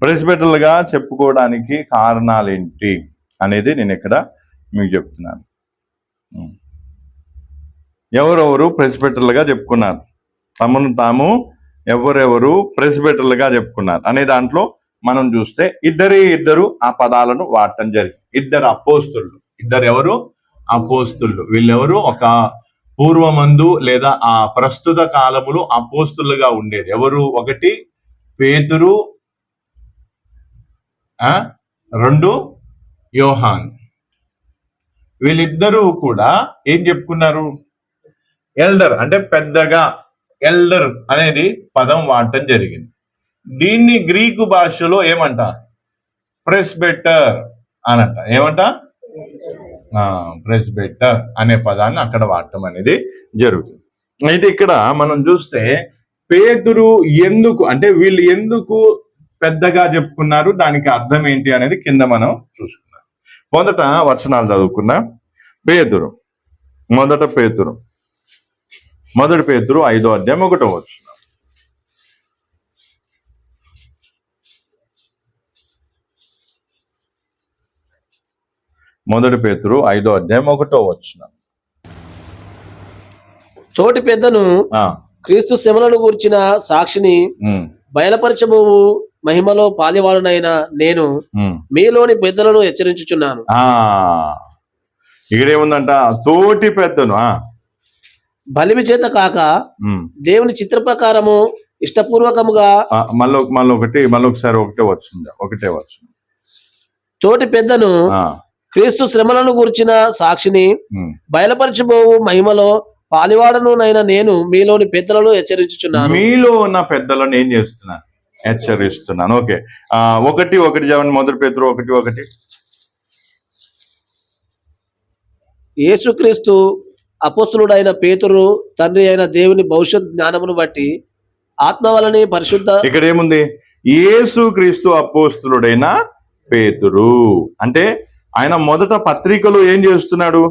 ప్రెసిడెంటర్లుగా చెప్పుకోవడానికి కారణాలేంటి అనేది నేను ఇక్కడ మీకు చెప్తున్నాను. ఎవరెవరు ప్రెసిడెంటర్లుగా చెప్పుకున్నారు, తమను తాము ఎవరెవరు ప్రెసిడెంటర్లుగా చెప్పుకున్నారు అనే దాంట్లో మనం చూస్తే ఇద్దరు ఆ పదాలను వాడటం జరిగింది. ఇద్దరు అపోస్తులు. ఇద్దరు ఎవరు? అపోస్తులు. వీళ్ళెవరు? ఒక పూర్వమందు లేదా ఆ ప్రస్తుత కాలములు అపోస్తులుగా ఉండేది ఎవరు? ఒకటి పేతురు, రెండు యోహాన్. వీళ్ళిద్దరూ కూడా ఏం చెప్పుకున్నారు? ఎల్డర్ అంటే పెద్దగా, ఎల్డర్ అనేది పదం వాడటం జరిగింది. దీన్ని గ్రీకు భాషలో ఏమంట? ప్రెస్బెటర్ అనంట. ఏమంట? ప్రెస్బెటర్ అనే పదాన్ని అక్కడ వాడటం అనేది జరుగుతుంది. అయితే ఇక్కడ మనం చూస్తే పేతురు ఎందుకు అంటే వీళ్ళు ఎందుకు పెద్దగా చెప్పుకున్నారు, దానికి అర్థం ఏంటి అనేది కింద మనం చూసుకున్నాం. మొదట వచనాలు చదువుకున్నాం. పేతురు, మొదటి పేతురు 5వ అధ్యాయం 1వ వచనం. మొదటి పేతురు 5వ అధ్యాయం 1వ వచనం. తోటి పెద్దను క్రీస్తు శ్రమలను గూర్చిన సాక్షిని బయలుపరచబోవు మహిమలో పాలివాడునైన నేను మీలోని పెద్దలను హెచ్చరించుచున్నాను. ఇక్కడేముందంట? తోటి పెద్దను బలిమి చేత కాక దేవుని చిత్ర ప్రకారము ఇష్టపూర్వకముగా. మళ్ళొకసారి ఒకటే వచ్చింది. తోటి పెద్దను క్రీస్తు శ్రమలను గూర్చిన సాక్షిని బయలుపరచబోవు మహిమలో పాలివాడనునైనా నేను మీలోని పెద్దలను హెచ్చరించుచున్నాను. మీలో ఉన్న పెద్దలను ఏం చేస్తున్నాను? హెచ్చరిస్తున్నాను. ఓకే, ఒకటి చదవండి. మొదటి పేతురు 1:1. యేసుక్రీస్తు అపోస్తులుడైన పేతురు తండ్రి అయిన దేవుని భవిష్యత్ జ్ఞానమును బట్టి ఆత్మ వలని పరిశుద్ధ. ఇక్కడ ఏముంది? యేసుక్రీస్తు అపోస్తులుడైన పేతురు అంటే ఆయన మొదట పత్రికలు ఏం చేస్తున్నాడు?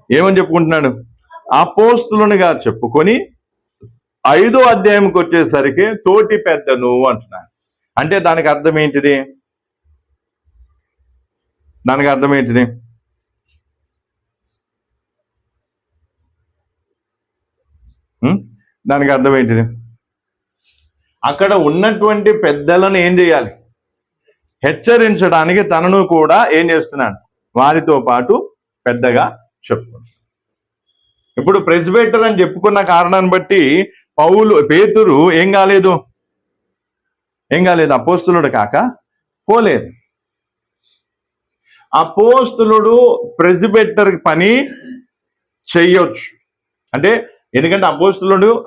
ఏమని చెప్పుకుంటున్నాడు? అపోస్తులునిగా చెప్పుకొని 5వ అధ్యాయంకి వచ్చేసరికి తోటి పెద్దను అంటున్నాడు. అంటే దానికి అర్థం ఏంటిది? దానికి అర్థం ఏంటిది? అక్కడ ఉన్నటువంటి పెద్దలను ఏం చేయాలి? హెచ్చరించడానికి తనను కూడా ఏం చేస్తున్నాడు? వారితో పాటు పెద్దగా చెప్పుకున్నాడు. ఇప్పుడు ప్రెసిడెంటర్ అని చెప్పుకున్న కారణాన్ని బట్టి పేతురు ఏం కాలేదు? అపోస్తులుడు కాక పోలేదు. అపోస్తులుడు ప్రెసిడెంటర్ పని చెయ్యొచ్చు. అంటే ఎందుకంటే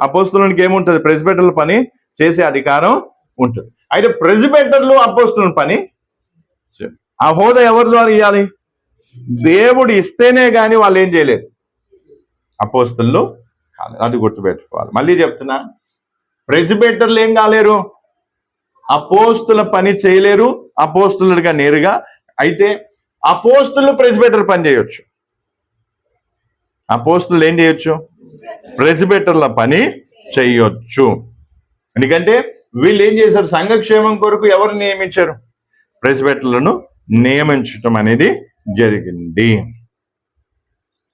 అపోస్తులునికి ఏముంటుంది? ప్రెసిడెంటర్ల పని చేసే అధికారం ఉంటుంది. అయితే ప్రెసిడెంటర్లు అపోస్తులుని పని ఆ హోదా ఎవరి ద్వారా ఇవ్వాలి? దేవుడు ఇస్తేనే కానీ వాళ్ళు ఏం చేయలేరు, అపోస్తులు కాలేదు. అది గుర్తుపెట్టుకోవాలి. మళ్ళీ చెప్తున్నా, ప్రెసిడెంటర్లు ఏం కాలేరు? అపోస్తుల పని చేయలేరు అపోస్తులుగా నేరుగా. అయితే అపోస్తులు ప్రెసిడెంటర్ పని చేయొచ్చు. అపోస్తులు ఏం చేయొచ్చు? ప్రెసిడెంటర్ల పని చేయొచ్చు. ఎందుకంటే వీళ్ళు ఏం చేశారు? సంఘక్షేమం కొరకు ఎవరు నియమించారు? ప్రెసిడెంటర్లను నియమించటం అనేది జరిగింది.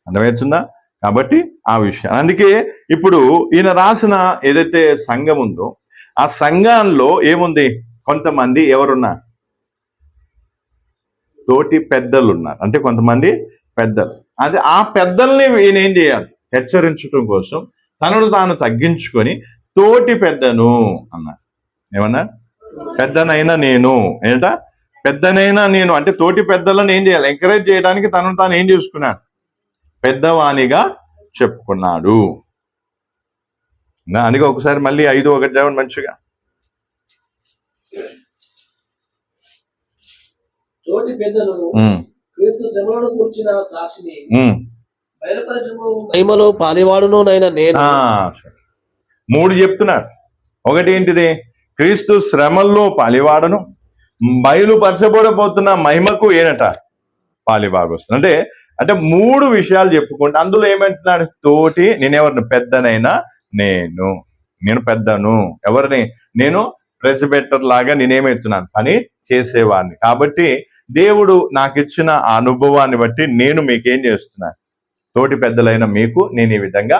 అర్థమవుతుందా? కాబట్టి ఆ విషయం అందుకే ఇప్పుడు ఈయన రాసిన ఏదైతే సంఘం ఉందో ఆ సంఘంలో ఏముంది? కొంతమంది ఎవరున్నారు? తోటి పెద్దలు ఉన్నారు. అంటే కొంతమంది పెద్దలు. అది ఆ పెద్దల్ని ఈయన ఏం చేయాలి? హెచ్చరించడం కోసం తనను తాను తగ్గించుకొని తోటి పెద్దను అన్నారు. ఏమన్నా? పెద్దనైనా నేను. ఏంట? పెద్దనైనా నేను అంటే తోటి పెద్దలను ఏం చేయాలి? ఎంకరేజ్ చేయడానికి తనను తాను ఏం చేసుకున్నాడు? పెద్దవాణిగా చెప్పుకున్నాడు. అందుకే ఒకసారి మళ్ళీ 5:1 చదవండి మంచిగా. తోటి పెద్దను క్రీస్తు శ్రమలను గూర్చిన సాక్షిని బయలుపరచుము మహిమలో పాలివాడునునైన నేను. 3 చెప్తున్నాడు. ఒకటి ఏంటిది? క్రీస్తు శ్రమల్లో పాలివాడను, బయలుపరచబడబోతున్న మహిమకు ఏనట పాలిభాగొస్తుంది. అంటే 3 విషయాలు చెప్పుకుంటే అందులో ఏమంటున్నాడు? తోటి నేనెవరిని? పెద్దనైనా నేను పెద్దను. ఎవరిని? నేను ప్రెసిడెంటర్ లాగా నేనేమవుతున్నాను, పని చేసేవాడిని. కాబట్టి దేవుడు నాకు ఇచ్చిన ఆ అనుభవాన్ని బట్టి నేను మీకేం చేస్తున్నాను, తోటి పెద్దలైన మీకు నేను ఈ విధంగా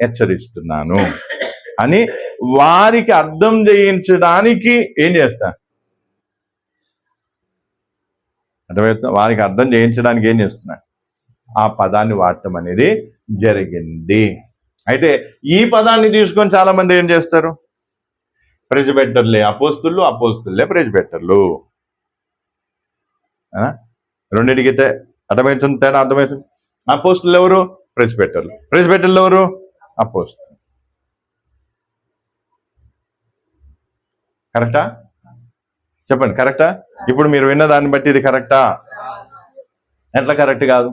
హెచ్చరిస్తున్నాను అని వారికి అర్థం చేయించడానికి ఏం చేస్తా, అర్థమవుతుందా? వారికి అర్థం చేయించడానికి ఏం చేస్తున్నా, ఆ పదాన్ని వాడటం అనేది జరిగింది. అయితే ఈ పదాన్ని తీసుకొని చాలా మంది ఏం చేస్తారు, ప్రెసిడెంటర్లే అపోస్తులు, అపోస్తులే ప్రెసిడెంటర్లు. రెండింటికి అర్థమవుతుంది, తేడా అర్థమవుతుంది. అపోస్తులు ఎవరు, ప్రెసిడెంటర్లు. ప్రెసిడెంటర్లు ఎవరు, అపోస్తులు. కరెక్టా? చెప్పండి, కరెక్టా? ఇప్పుడు మీరు విన్న దాన్ని బట్టి ఇది కరెక్టా? ఎట్లా కరెక్ట్ కాదు?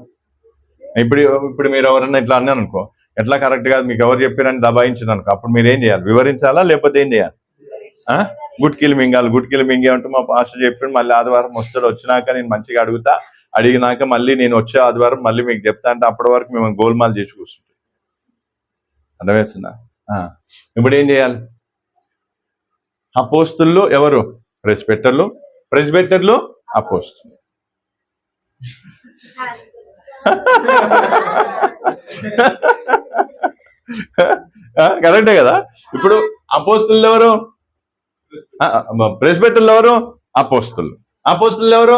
ఇప్పుడు మీరు ఎవరన్నా ఇట్లా అన్నాను అనుకో, ఎట్లా కరెక్ట్ కాదు, మీకు ఎవరు చెప్పారని దబాయించిన అనుకో, అప్పుడు మీరు ఏం చేయాలి, వివరించాలా లేకపోతే ఏం చేయాలి? గుట్కిలు మింగాలి. గుట్కిలు మింగే అంటూ మా పాస్టర్ చెప్పాడు, మళ్ళీ ఆదివారం వస్తాడు, వచ్చినాక నేను మంచిగా అడిగినాక మళ్ళీ నేను వచ్చే ఆదివారం మళ్ళీ మీకు చెప్తా అంటే అప్పటి వరకు మేము గోల్మాల్ చేసి కూర్చుంటాం. అర్థమవుతుందా? ఇప్పుడు ఏం చేయాలి? అపోస్తులు ఎవరు, ప్రెసిడెంటర్లు. ప్రెసిడెంటర్లు అపోస్తులు. కరెక్టే కదా? ఇప్పుడు అపోస్తులు ఎవరు, ప్రెసిడెంటర్లు ఎవరు, అపోస్తులు. అపోస్తులు ఎవరు,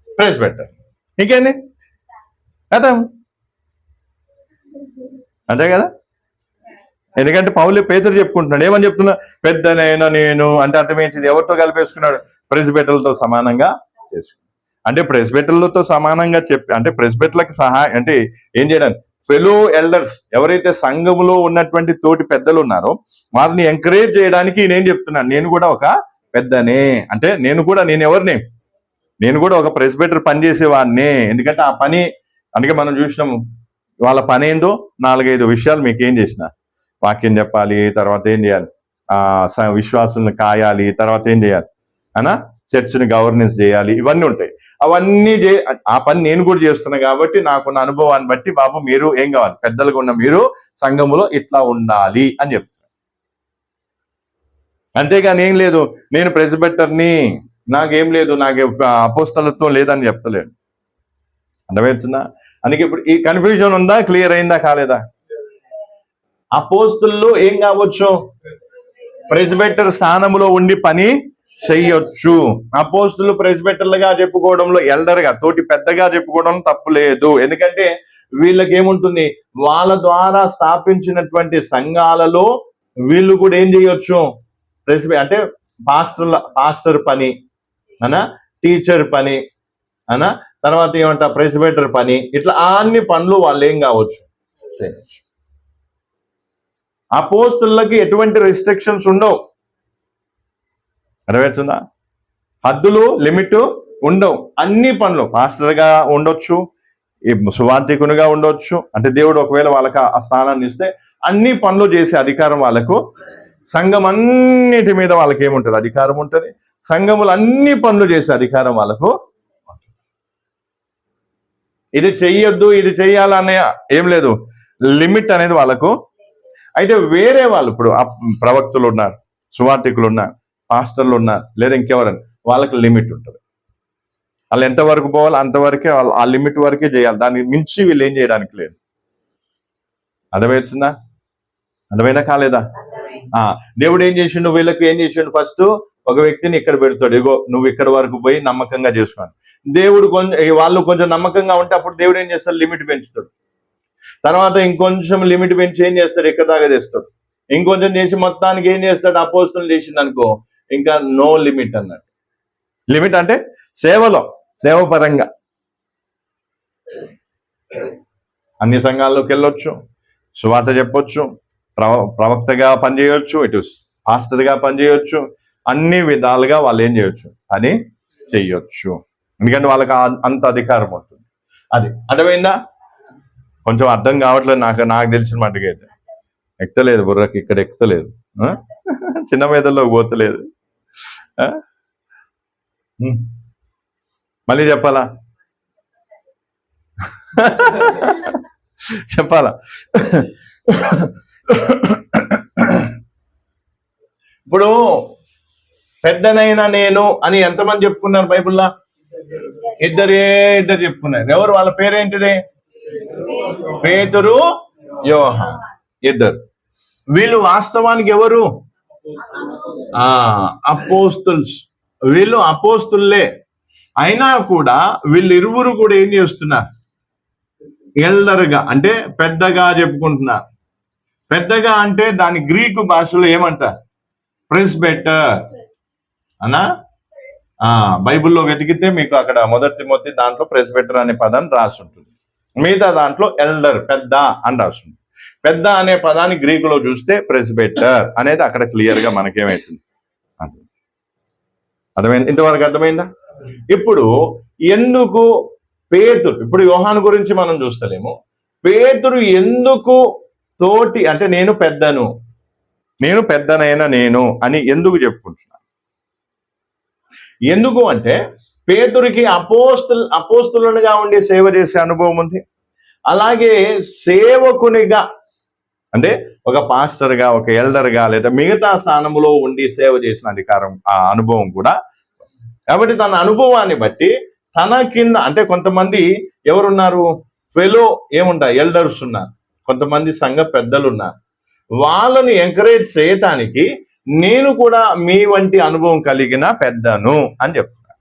ప్రెసిడెంటర్. ఇంకేంది కదా, అంతే కదా? ఎందుకంటే పేతురు చెప్పుకుంటున్నాడు, ఏమని చెప్తున్నా, పెద్దనైనా నేను అంటే అర్థమేంటిది, ఎవరితో కలిపేసుకున్నాడు, ప్రెసిడెంటర్లతో సమానంగా చేసుకున్నాడు. అంటే ప్రెసిడెంటర్లతో సమానంగా అంటే ప్రెసిడెంటర్లకు సహాయం అంటే ఏం చేయడానికి, ఫెలో ఎల్డర్స్ ఎవరైతే సంఘములో ఉన్నటువంటి తోటి పెద్దలు ఉన్నారో వారిని ఎంకరేజ్ చేయడానికి నేనేం చెప్తున్నాను, నేను కూడా ఒక పెద్దనే, అంటే నేను ఎవరిని, నేను కూడా ఒక ప్రెసిడెంటర్ పనిచేసేవాడినే. ఎందుకంటే ఆ పని అందుకే మనం చూసినాము, వాళ్ళ పని ఏందో 4-5 విషయాలు మీకు ఏం చేసిన, వాక్యం చెప్పాలి, తర్వాత ఏం చేయాలి, విశ్వాసులను కాయాలి, తర్వాత ఏం చేయాలి చర్చిని గవర్నెన్స్ చేయాలి, ఇవన్నీ ఉంటాయి. అవన్నీ ఆ పని నేను కూడా చేస్తున్నా కాబట్టి నాకున్న అనుభవాన్ని బట్టి బాబు మీరు ఏం కావాలి, పెద్దలుగా ఉన్న మీరు సంఘములో ఇట్లా ఉండాలి అని చెప్తున్నారు. అంతేగాని ఏం లేదు నేను ప్రెసిడెంటర్ని, నాకేం లేదు, నాకు అపోస్తలత్వం లేదని చెప్తలేడు. అర్థమవుతుందా? అందుకే ఇప్పుడు ఈ కన్ఫ్యూజన్ ఉందా, క్లియర్ అయిందా, కాలేదా? అపోస్తులు ఏం కావచ్చు, ప్రెసిడెంటర్ స్థానంలో ఉండి పని చెయ్యొచ్చు. అపోస్తులు ప్రెసిడెంటర్లుగా చెప్పుకోవడంలో, ఎల్డర్గా తోటి పెద్దగా చెప్పుకోవడం తప్పు లేదు. ఎందుకంటే వీళ్ళకి ఏముంటుంది, వాళ్ళ ద్వారా స్థాపించినటువంటి సంఘాలలో వీళ్ళు కూడా ఏం చేయొచ్చు, అంటే పాస్టర్ పని అనా, టీచర్ పని అనా, తర్వాత ఏమంట ప్రెసిడెంటర్ పని, ఇట్లా అన్ని పనులు వాళ్ళు ఏం కావచ్చు. అపోస్తులకి ఎటువంటి రెస్ట్రిక్షన్స్ ఉండవు. అర్థమవుతుందా? హద్దులు, లిమిట్ ఉండవు. అన్ని పనులు పాస్టర్గా ఉండొచ్చు, సువార్థికునిగా ఉండొచ్చు. అంటే దేవుడు ఒకవేళ వాళ్ళకి ఆ స్థానాన్ని ఇస్తే అన్ని పనులు చేసే అధికారం వాళ్ళకు, సంఘం అన్నిటి మీద వాళ్ళకి ఏముంటుంది, అధికారం ఉంటుంది. సంఘములు అన్ని పనులు చేసే అధికారం వాళ్ళకు. ఇది చెయ్యొద్దు, ఇది చెయ్యాలనే ఏం లేదు, లిమిట్ అనేది వాళ్ళకు. అయితే వేరే వాళ్ళు ఇప్పుడు ప్రవక్తలు ఉన్నారు, సువార్థికులు ఉన్నారు, పాస్టర్లు ఉన్నారు, లేదా ఇంకెవరని, వాళ్ళకి లిమిట్ ఉంటుంది. వాళ్ళు ఎంతవరకు పోవాలి అంతవరకే, వాళ్ళు ఆ లిమిట్ వరకే చేయాలి, దాన్ని మించి వీళ్ళు ఏం చేయడానికి లేదు. అర్థమవుతుందా? అర్థమైనా కాలేదా? దేవుడు ఏం చేసిండు, వీళ్ళకి ఏం చేసిండు, ఫస్ట్ ఒక వ్యక్తిని ఇక్కడ పెడతాడు, ఇగో నువ్వు ఇక్కడ వరకు పోయి నమ్మకంగా చేసుకోవాలి. దేవుడు వాళ్ళు కొంచెం నమ్మకంగా ఉంటే అప్పుడు దేవుడు ఏం చేస్తాడు, లిమిట్ పెంచుతాడు. తర్వాత ఇంకొంచెం లిమిట్ పెంచి ఏం చేస్తాడు, ఎక్కడ దాకా తెస్తాడు. ఇంకొంచెం చేసి మొత్తానికి ఏం చేస్తాడు, అపోస్తులు చేసింది అనుకో, ఇంకా నో లిమిట్ అన్నట్టు. లిమిట్ అంటే సేవలో, సేవ పరంగా అన్ని సంఘాల్లోకి వెళ్ళొచ్చు, సువార్త చెప్పొచ్చు, ప్రవక్తగా పనిచేయొచ్చు, ఇటు పాస్టర్గా పనిచేయొచ్చు, అన్ని విధాలుగా వాళ్ళు ఏం చేయొచ్చు, పని చెయ్యొచ్చు. ఎందుకంటే వాళ్ళకి అంత అధికారం ఉంటుంది. అది అర్థమైందా? కొంచెం అర్థం కావట్లేదు నాకు తెలిసిన మట్టుగా అయితే. ఎక్కలేదు బుర్రకి, ఇక్కడ ఎక్కుతలేదు, చిన్న మేదల్లోకి పోతలేదు. మళ్ళీ చెప్పాలా? చెప్పాలా? ఇప్పుడు పెద్దనైన నేను అని ఎంతమంది చెప్పుకున్నారు బైబిల్లో? ఇద్దరు చెప్పుకున్నారు. ఎవరు? వాళ్ళ పేరేంటిది? పేతురు, యోహాను, ఇద్దరు. వీళ్ళు వాస్తవానికి ఎవరు? అపోస్తుల్స్. వీళ్ళు అపోస్తుల్లే అయినా కూడా వీళ్ళిరువురు కూడా ఏం చేస్తున్నారు? ఎల్డర్గా అంటే పెద్దగా చెప్పుకుంటున్నారు. పెద్దగా అంటే దాని గ్రీకు భాషలో ఏమంటారు? ప్రెస్బెటర్ అనా? బైబిల్లో వెతికితే మీకు అక్కడ 1 తిమోతి దాంట్లో ప్రెస్బెటర్ అనే పదాన్ని రాసి ఉంటుంది. మిగతా దాంట్లో ఎల్డర్, పెద్ద అని రాస్తుంది. పెద్ద అనే పదాన్ని గ్రీకులో చూస్తే ప్రెస్బెటర్ అనేది అక్కడ క్లియర్ గా మనకేమవుతుంది? అర్థమైంది? ఇంతవరకు అర్థమైందా? ఇప్పుడు ఎందుకు పేతురు, ఇప్పుడు యోహాను గురించి మనం చూస్తలేము, పేతురు ఎందుకు తోటి అంటే నేను పెద్దనైనా నేను అని ఎందుకు చెప్పుకుంటున్నాను? ఎందుకు అంటే పేతురికి అపోస్తులుగా ఉండి సేవ చేసే అనుభవం ఉంది. అలాగే సేవకునిగా అంటే ఒక పాస్టర్గా, ఒక ఎల్డర్గా లేదా మిగతా స్థానంలో ఉండి సేవ చేసిన అధికారం, ఆ అనుభవం కూడా. కాబట్టి తన అనుభవాన్ని బట్టి తన కింద అంటే కొంతమంది ఎవరున్నారు? ఫెలో ఎల్డర్స్ ఉన్నారు, కొంతమంది సంఘ పెద్దలు ఉన్నారు. వాళ్ళని ఎంకరేజ్ చేయటానికి నేను కూడా మీ వంటి అనుభవం కలిగిన పెద్దను అని చెప్తున్నా.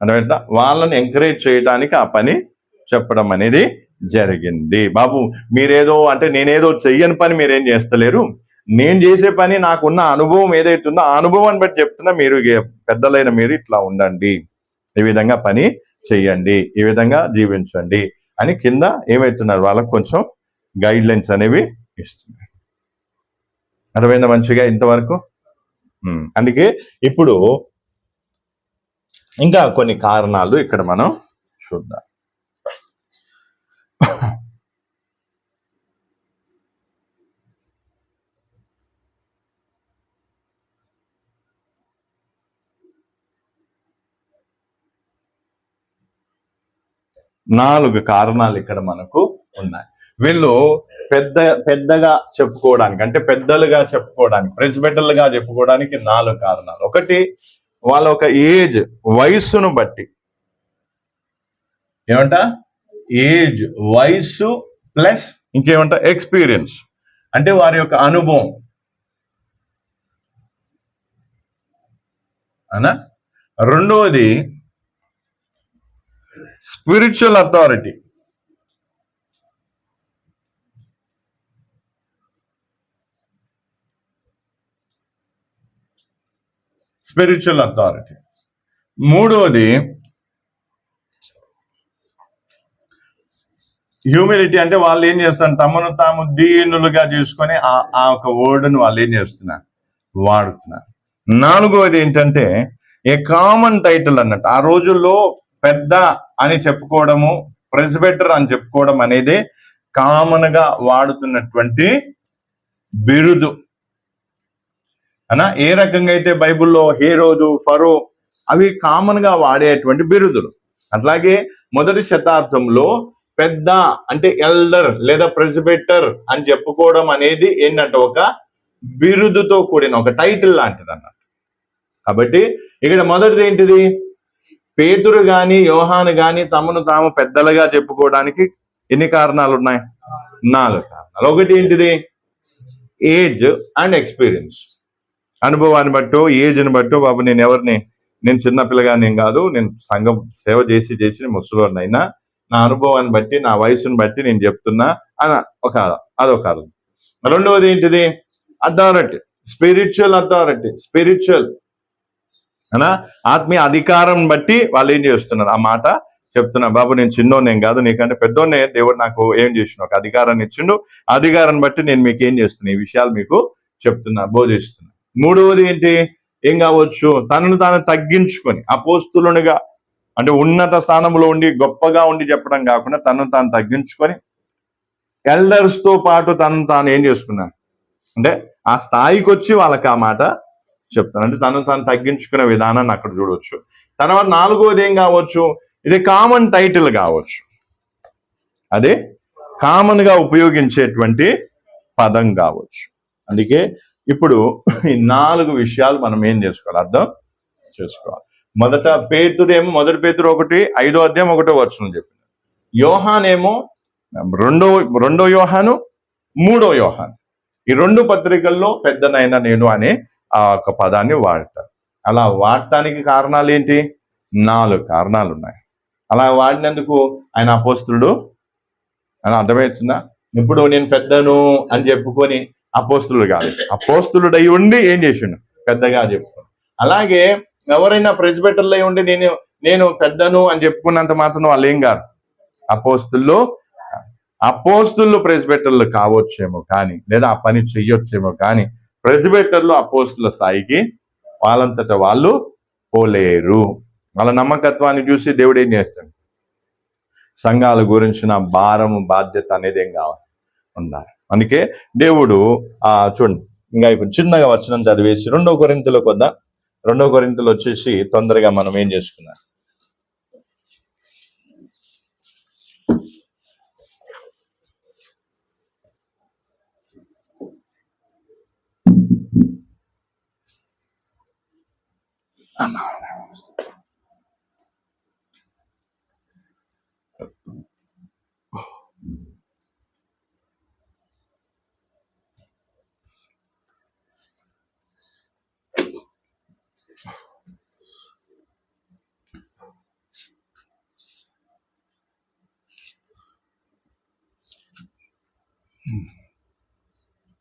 అర్థమైందా? వాళ్ళని ఎంకరేజ్ చేయడానికి ఆ పని చెప్పడం అనేది జరిగింది. బాబు మీరేదో అంటే నేనేదో చెయ్యని పని మీరేం చేస్తలేరు, నేను చేసే పని నాకున్న అనుభవం ఏదైతుందో ఆ అనుభవాన్ని బట్టి చెప్తున్నా. మీరు పెద్దలైన మీరు ఇట్లా ఉండండి, ఈ విధంగా పని చెయ్యండి, ఈ విధంగా జీవించండి అని కింద ఏమవుతున్నారు? వాళ్ళకు కొంచెం గైడ్ లైన్స్ అనేవి ఇస్తున్నారు. అర్థమైందా మంచిగా ఇంతవరకు? అందుకే ఇప్పుడు ఇంకా కొన్ని కారణాలు ఇక్కడ మనం చూద్దాం. నాలుగు కారణాలు ఇక్కడ మనకు ఉన్నాయి. వీళ్ళు పెద్దగా చెప్పుకోవడానికి అంటే పెద్దలుగా చెప్పుకోవడానికి, ప్రెసిడెంట్లుగా చెప్పుకోవడానికి 4 కారణాలు. ఒకటి, వాళ్ళ ఒక ఏజ్, వయస్సును బట్టి. ఏజ్, వయస్సు ప్లస్ ఎక్స్పీరియన్స్ అంటే వారి యొక్క అనుభవం అనా. రెండవది స్పిరిచువల్ అథారిటీ. మూడవది హ్యూమిలిటీ అంటే వాళ్ళు ఏం చేస్తారు? తమను తాము దీనులుగా చేసుకొని ఆ ఒక వర్డ్ను వాళ్ళు ఏం చేస్తున్నారు? వాడుతున్నారు. నాలుగవది ఏంటంటే ఏ కామన్ టైటిల్ అన్నట్టు. ఆ రోజుల్లో పెద్ద అని చెప్పుకోవడము, ప్రెసిడెంటర్ అని చెప్పుకోవడం అనేది కామన్ గా వాడుతున్నటువంటి బిరుదు అనా. ఏ రకంగా అయితే బైబిల్లో హేరోదు, ఫరో అవి కామన్ గా వాడేటువంటి బిరుదులు, అట్లాగే మొదటి శతాబ్దంలో పెద్ద అంటే ఎల్డర్ లేదా ప్రెసిడెంటర్ అని చెప్పుకోవడం అనేది ఏంటంటే ఒక బిరుదుతో కూడిన ఒక టైటిల్ లాంటిది అన్నట్టు. కాబట్టి ఇక్కడ మొదటిది ఏంటిది? పేతురు గాని యోహాను గాని తమను తాము పెద్దలుగా చెప్పుకోవడానికి ఎన్ని కారణాలు ఉన్నాయి? 4 కారణాలు. ఒకటి ఏంటిది? Age and experience. అనుభవాన్ని బట్టో ఏజ్ని బట్టో, బాబు నేను చిన్నపిల్లగా నేను కాదు, నేను సంఘం సేవ చేసి ముసలినైనా నా అనుభవాన్ని బట్టి, నా వయసుని బట్టి నేను చెప్తున్నా అని అదొక కారణం. రెండవది ఏంటిది? అథారిటీ, స్పిరిచువల్ అనా, ఆత్మీయ అధికారం బట్టి వాళ్ళు ఏం చేస్తున్నారు? ఆ మాట చెప్తున్నా. బాబు నేను చిన్నోనేం కాదు, నీకంటే పెద్దోనే, దేవుడు నాకు ఏం చేసిన ఒక అధికారాన్ని ఇచ్చిండు, అధికారాన్ని బట్టి నేను మీకు ఏం చేస్తున్నా? ఈ విషయాలు మీకు చెప్తున్నా, బోధిస్తున్నా. మూడవది ఏంటి? ఏం కావచ్చు? తనను తాను తగ్గించుకొని అపోస్తులునిగా అంటే ఉన్నత స్థానంలో ఉండి గొప్పగా ఉండి చెప్పడం కాకుండా తనను తాను తగ్గించుకొని ఎల్డర్స్ తో పాటు తనను తాను ఏం చేసుకున్నారు అంటే ఆ స్థాయికి వచ్చి వాళ్ళకి ఆ మాట చెప్తాను. అంటే తనను తాను తగ్గించుకునే విధానాన్ని అక్కడ చూడవచ్చు. తర్వాత నాలుగోది ఏం కావచ్చు? ఇది కామన్ టైటిల్ కావచ్చు, అదే కామన్ గా ఉపయోగించేటువంటి పదం కావచ్చు. అందుకే ఇప్పుడు ఈ 4 విషయాలు మనం ఏం చేసుకోవాలి, అర్థం చేసుకోవాలి. మొదటి పేతురు 1:5 చెప్పింది. యోహానేమో రెండో యోహాను, 3వ యోహాను, ఈ 2 పత్రికల్లో పెద్దనైనా నేను అనే ఆ ఒక పదాన్ని వాడతారు. అలా వాడటానికి కారణాలు ఏంటి? 4 కారణాలు ఉన్నాయి. అలా వాడినందుకు ఆయన అపోస్తులుడు అని అర్థమవుతుందా? ఇప్పుడు నేను పెద్దను అని చెప్పుకొని అపోస్తులుడు కాదు, అపోస్తులుడు అయి ఉండి ఏం చేసిండు? పెద్దగా చెప్పుకోండి. అలాగే ఎవరైనా ప్రెస్బిటర్లు అయి ఉండి నేను పెద్దను అని చెప్పుకున్నంత మాత్రం వాళ్ళు ఏం కాదు, అపోస్తులు ప్రెస్బిటర్లు కావచ్చేమో కానీ, లేదా ఆ పని చెయ్యొచ్చేమో కానీ ప్రెస్బిటర్లు అపోస్తుల స్థాయికి వాళ్ళంతట వాళ్ళు పోలేరు. వాళ్ళ నమ్మకత్వాన్ని చూసి దేవుడు ఏం చేస్తాడు? సంఘాల గురించిన భారము, బాధ్యత అనేది ఏం కావాలి, ఉండాలి. అందుకే దేవుడు చూడండి, ఇంకా ఇప్పుడు చిన్నగా వచనం చదివేసి 2 కొరింథీయులకు వద్దాం. 2 కొరింథీయులు వచ్చేసి తొందరగా మనం ఏం చేసుకున్నాం,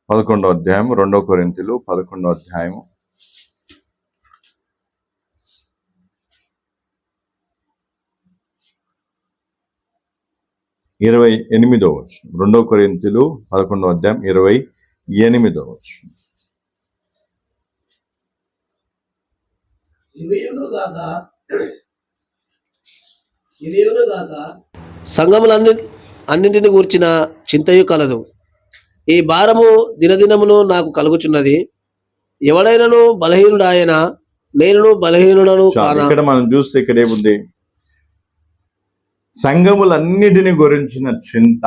పదకొండో అధ్యాయం 2 కొరింథీయులు 11వ అధ్యాయము 28వ వచనం. 2 కొరింథీయులు 11వ అధ్యాయం 28వ వచనం. సంఘములన్నింటిని గూర్చిన చింతయు కలదు. ఈ భారము దినదినమును నాకు కలుగుచున్నది. ఎవడైనను బలహీనుడాయన, నేనును బలహీనుడను కానా. ఇక్కడ మనం చూస్తే ఇక్కడ ఏముంది? సంఘములన్నిటిని గురించిన చింత,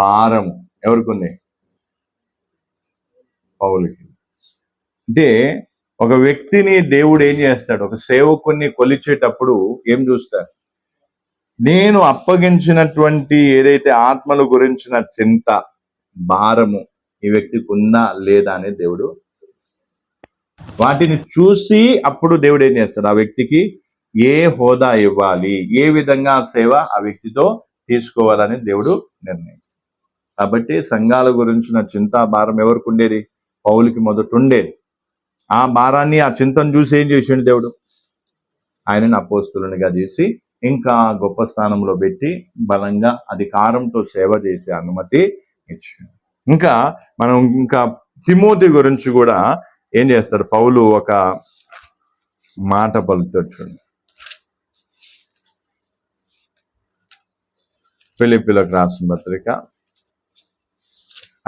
భారము ఎవరికి ఉంది? పౌలుకి. అంటే ఒక వ్యక్తిని దేవుడు ఏం చేస్తాడు? ఒక సేవకుని కొలిచేటప్పుడు ఏం చూస్తాడు? నేను అప్పగించినటువంటి ఏదైతే ఆత్మల గురించిన చింత, భారము ఈ వ్యక్తికి ఉందా లేదా అనేది దేవుడు వాటిని చూసి అప్పుడు దేవుడు ఏం చేస్తాడు? ఆ వ్యక్తికి ఏ హోదా ఇవ్వాలి, ఏ విధంగా సేవ ఆ వ్యక్తితో తీసుకోవాలని దేవుడు నిర్ణయిస్తాడు. కాబట్టి సంఘాల గురించిన చింత, భారం ఎవరికి ఉండేది? పౌలుకి మొదట ఉండేది. ఆ భారాన్ని, ఆ చింతను చూసి ఏం చేసిండు దేవుడు? ఆయనను అపోస్తులునిగా చేసి ఇంకా గొప్ప స్థానంలో పెట్టి బలంగా అధికారంతో సేవ చేసే అనుమతి ఇచ్చిండు. ఇంకా తిమోతి గురించి కూడా ఏం చేస్తాడు పౌలు? ఒక మాట పలుకుతాడు. ఫిలిప్పీలకు రాసిన పత్రిక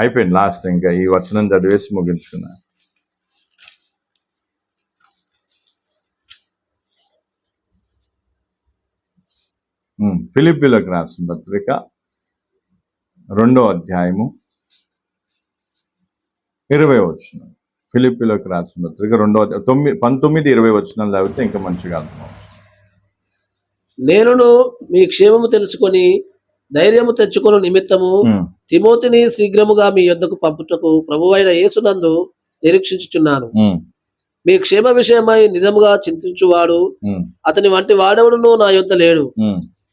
అయిపోయింది, లాస్ట్ ఇంకా ఈ వచనం చదివేసి ముగించుకున్నా. ఫిలిప్పీలకు రాసిన పత్రిక 2వ అధ్యాయము 20వ వచనం. ఫిలిప్పీలకు రాసిన పత్రిక 2వ అధ్యాయం 19-20 వచనాలు చదివితే ఇంకా మంచిగా అర్థమవుతుంది. నేనును మీ క్షేమము తెలుసుకొని ధైర్యము తెచ్చుకొను నిమిత్తము తిమోతిని శీఘ్రముగా మీ యొద్దకు పంపుటకు ప్రభువైన యేసునందు నిరీక్షించుచున్నాను. మీ క్షేమ విషయమై నిజముగా చింతించువాడు అతని వంటి వాడెవడును నా యొద్ద లేడు.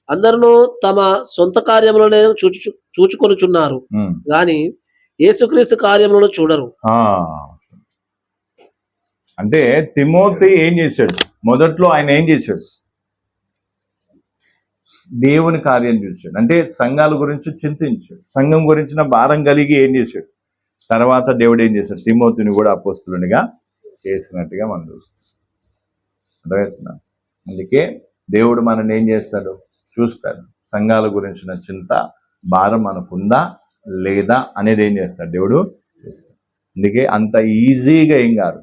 అందరూ తమ సొంత కార్యములనే చూచుకొనుచున్నారు గాని యేసుక్రీస్తు కార్యములను చూడరు. అంటే తిమోతి ఏం చేశాడు? మొదట్లో ఆయన ఏం చేశాడు? దేవుని కార్యం చూశాడు. అంటే సంఘాల గురించి చింతించాడు, సంఘం గురించిన భారం కలిగి ఏం చేశాడు? తర్వాత దేవుడు ఏం చేశాడు? తిమోతిని కూడా అపోస్తులునిగా చేసినట్టుగా మనం చూస్తాం. అర్థమవుతుందా? అందుకే దేవుడు మనల్ని ఏం చేస్తాడు? చూస్తాడు. సంఘాల గురించిన చింత, భారం మనకుందా లేదా అనేది ఏం చేస్తాడు దేవుడు? అందుకే అంత ఈజీగా ఏం కాదు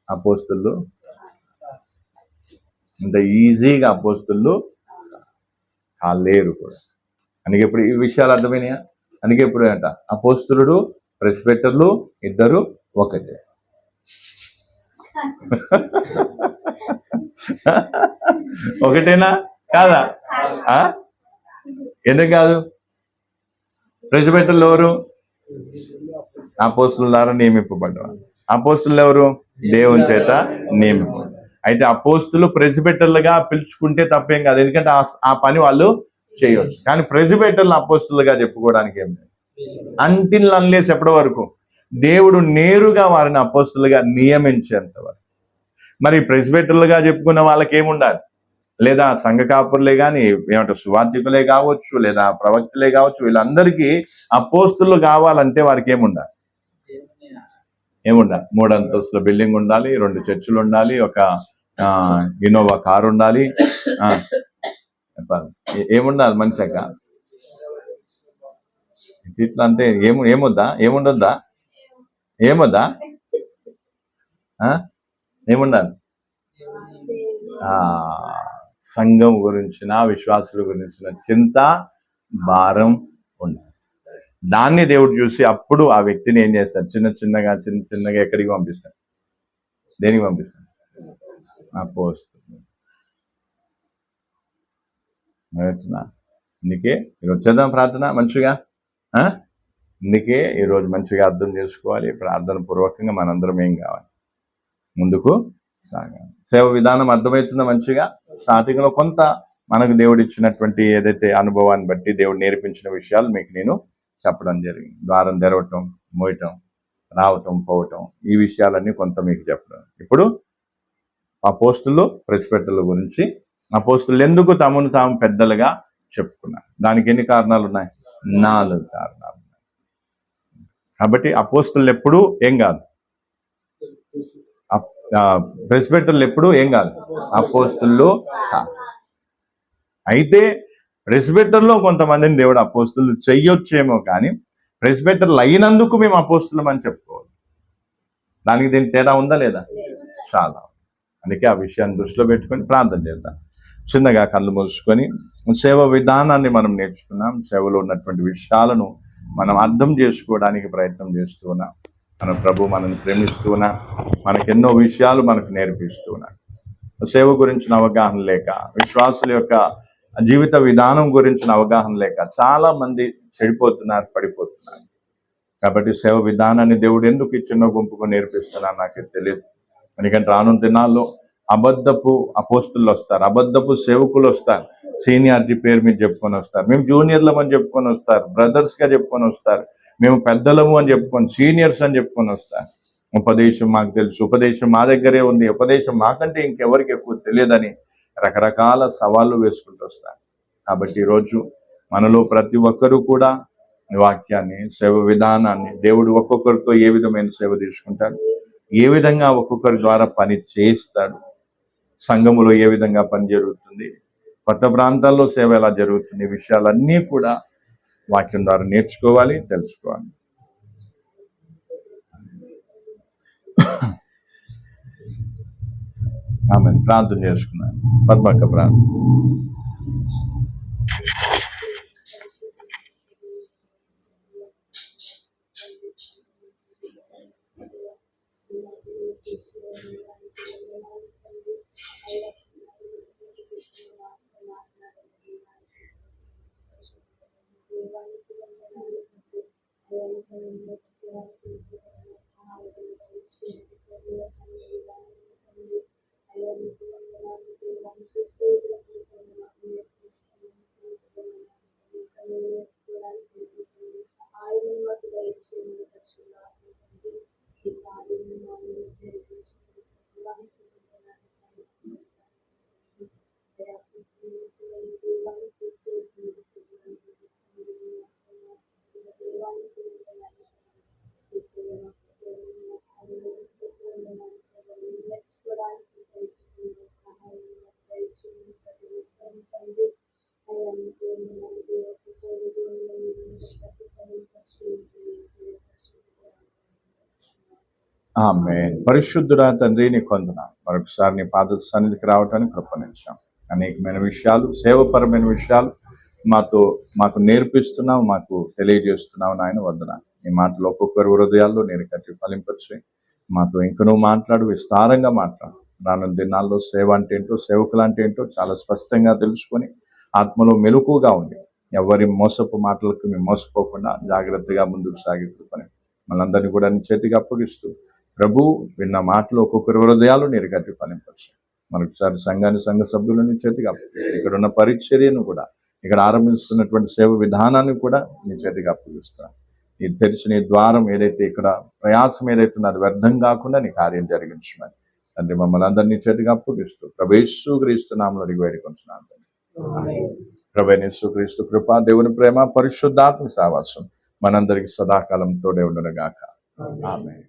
అపోస్తులు, అంత ఈజీగా అపోస్తులు లేరు కూడా. అందుకే ఇప్పుడు ఈ విషయాలు అర్థమైనాయా? అందుకే ఇప్పుడు అంట అపోస్తులుడు ప్రెస్బిటర్లు ఇద్దరు ఒకటే. ఒకటేనా కాదా? ఎందుకు కాదు? ప్రెస్బిటర్లు ఎవరు? అపోస్తుల ద్వారా నియమింపబడ్డారు. అపోస్తులు ఎవరు? దేవుని చేత నియమింపబడ్డారు. అయితే అపోస్తులు ప్రెస్బిటర్లుగా పిలుచుకుంటే తప్పేం కాదు, ఎందుకంటే ఆ పని వాళ్ళు చేయవచ్చు. కానీ ప్రెస్బిటర్లు అపోస్తులుగా చెప్పుకోవడానికి ఏం లేదు. అంటిల్ అన్లెస్ ఎప్పటి వరకు దేవుడు నేరుగా వారిని అపోస్తులుగా నియమించేంత వరకు. మరి ప్రెస్బిటర్లుగా చెప్పుకున్న వాళ్ళకి ఏముండాలి? లేదా సంఘ కాపురులే కానీ ఏమంటారు, సువార్థికులే కావచ్చు, లేదా ప్రవక్తలే కావచ్చు, వీళ్ళందరికీ అపోస్తులు కావాలంటే వారికి ఏముండాలి? 3 అంతస్తుల బిల్డింగ్ ఉండాలి, 2 చర్చిలు ఉండాలి, ఒక ఇన్నోవా కారు ఉండాలి. ఏముండాలి మనిషిక? ఇట్లా అంటే ఏమొద్దా? ఏముండొద్దా? ఏముండాలి? సంఘం గురించిన, విశ్వాసుల గురించిన చింత, భారం ఉండాలి. దాన్ని దేవుడు చూసి అప్పుడు ఆ వ్యక్తిని ఏం చేస్తాడు? చిన్న చిన్నగా ఎక్కడికి పంపిస్తాడు? దేనికి పంపిస్తాడు? అపోస్తలుడు. అందుకే ఈరోజు చేద్దాం ప్రార్థన మంచిగా. అందుకే ఈరోజు మంచిగా అర్థం చేసుకోవాలి. ప్రార్థన పూర్వకంగా మనందరం ఏం కావాలి? ముందుకు సాగాలి. సేవ విధానం అర్థమవుతుందా మంచిగా? స్టార్టింగ్లో కొంత మనకు దేవుడు ఇచ్చినటువంటి ఏదైతే అనుభవాన్ని బట్టి దేవుడు నేర్పించిన విషయాలు మీకు నేను చెప్పడం జరిగింది. ద్వారం తెరవటం, మోయటం, రావటం, పోవటం, ఈ విషయాలన్నీ కొంత మీకు చెప్పడం. ఇప్పుడు అపోస్తులు ప్రెస్బిటర్ల గురించి, అపోస్తులు ఎందుకు తమను తాము పెద్దలుగా చెప్పుకున్నారు, దానికి ఎన్ని కారణాలు ఉన్నాయి? 4 కారణాలు ఉన్నాయి. కాబట్టి అపోస్తులు ఎప్పుడు ఏం కాదు, ప్రెస్బిటర్లు ఎప్పుడు ఏం కాదు, అపోస్తులు కాదు. అయితే ప్రెస్బిటర్లో కొంతమందిని దేవుడు అపోస్తులు చెయ్యొచ్చేమో, కానీ ప్రెస్బిటర్లు అయినందుకు మేము అపోస్తులం అని చెప్పుకోవాలి. దానికి దీనికి తేడా ఉందా లేదా? చాలా. అందుకే ఆ విషయాన్ని దృష్టిలో పెట్టుకొని ప్రార్థన చేద్దాం. చిన్నగా కళ్ళు మూసుకొని సేవ విధానాన్ని మనం నేర్చుకున్నాం. సేవలో ఉన్నటువంటి విషయాలను మనం అర్థం చేసుకోవడానికి ప్రయత్నం చేస్తూ ఉన్నాం. మన ప్రభు మనల్ని ప్రేమిస్తూ ఉన్నా, మనకెన్నో విషయాలు మనకు నేర్పిస్తూ ఉన్నారు. సేవ గురించిన అవగాహన లేక, విశ్వాసుల యొక్క జీవిత విధానం గురించిన అవగాహన లేక చాలా మంది చెడిపోతున్నారు, పడిపోతున్నారు. కాబట్టి సేవ విధానాన్ని దేవుడు ఎందుకు ఈ చిన్న గుంపుకు నేర్పిస్తున్నారు నాకు తెలియదు. ఎందుకంటే రానున్న దినాల్లో అబద్ధపు అపోస్తులు వస్తారు, అబద్ధపు సేవకులు వస్తారు. సీనియారిటీ పేరు మీద చెప్పుకొని వస్తారు, మేము జూనియర్లం అని చెప్పుకొని వస్తారు, బ్రదర్స్గా చెప్పుకొని వస్తారు, మేము పెద్దలము అని చెప్పుకొని, సీనియర్స్ అని చెప్పుకొని వస్తారు. ఉపదేశం మాకు తెలుసు, ఉపదేశం మా దగ్గరే ఉంది, ఉపదేశం మాకంటే ఇంకెవరికి ఎక్కువ తెలియదని రకరకాల సవాళ్ళు వేసుకుంటూ వస్తారు. కాబట్టి ఈరోజు మనలో ప్రతి ఒక్కరూ కూడా వాక్యాన్ని, సేవ విధానాన్ని, దేవుడు ఒక్కొక్కరితో ఏ విధమైన సేవ తీసుకుంటాడు, ఏ విధంగా ఒక్కొక్కరి ద్వారా పని చేయిస్తాడు, సంఘములో ఏ విధంగా పని జరుగుతుంది, కొత్త ప్రాంతాల్లో సేవ ఎలా జరుగుతుంది, విషయాలన్నీ కూడా వాక్యం ద్వారా నేర్చుకోవాలి, తెలుసుకోవాలి. ఆమె ప్రార్థన చేసుకున్నాను. పద్మక్క ప్రార్థన. ఆమేన్. పరిశుద్ధుడా తండ్రి, నీ కొందనాలు. మరొకసారి నీ పాద సన్నిధికి రావడానికి కృపణించాం. అనేకమైన విషయాలు, సేవపరమైన విషయాలు మాకు నేర్పిస్తున్నావు, మాకు తెలియజేస్తున్నావు నాయన. వందనాలు. ఈ మాటలు ఒక్కొక్కరి హృదయాల్లో నేను కట్టి ఫలింపచ్చు. మాతో ఇంక నువ్వు మాట్లాడు, విస్తారంగా మాట్లాడు. రానున్న దినాల్లో సేవ అంటే ఏంటో, సేవకులు అంటే ఏంటో చాలా స్పష్టంగా తెలుసుకొని ఆత్మలో మెలకుగా ఉండి ఎవరి మోసపు మాటలకు మేము మోసపోకుండా జాగ్రత్తగా ముందుకు సాగిపోయి మనందరినీ కూడా నీ చేతికి అప్పగిస్తూ ప్రభు విన్న మాటలు ఒక్కొక్కరి హృదయాలు నేను కట్టి ఫలింపచ్చు. మరొకసారి సంఘ సభ్యులని చేతికి అప్పగిస్తూ ఇక్కడ ఉన్న పరిచర్యను కూడా, ఇక్కడ ఆరంభిస్తున్నటువంటి సేవ విధానాన్ని కూడా నీ చేతికి అప్పగిస్తున్నాను. నీ తెరిచిన ద్వారం ఏదైతే, ఇక్కడ ప్రయాసం ఏదైతే ఉన్నది వ్యర్థం కాకుండా నీ కార్యం జరిగించమని తండ్రి మమ్మల్ని అందరినీ చేతికి అప్పగిస్తూ ప్రభు క్రీస్తు నామములో అడిగి వేడుకొంచున్నాను. ప్రభు యేసు క్రీస్తు కృప, దేవుని ప్రేమ, పరిశుద్ధాత్మ సహవాసం మనందరికి సదాకాలం తోడే ఉండును గాక. ఆమేన్.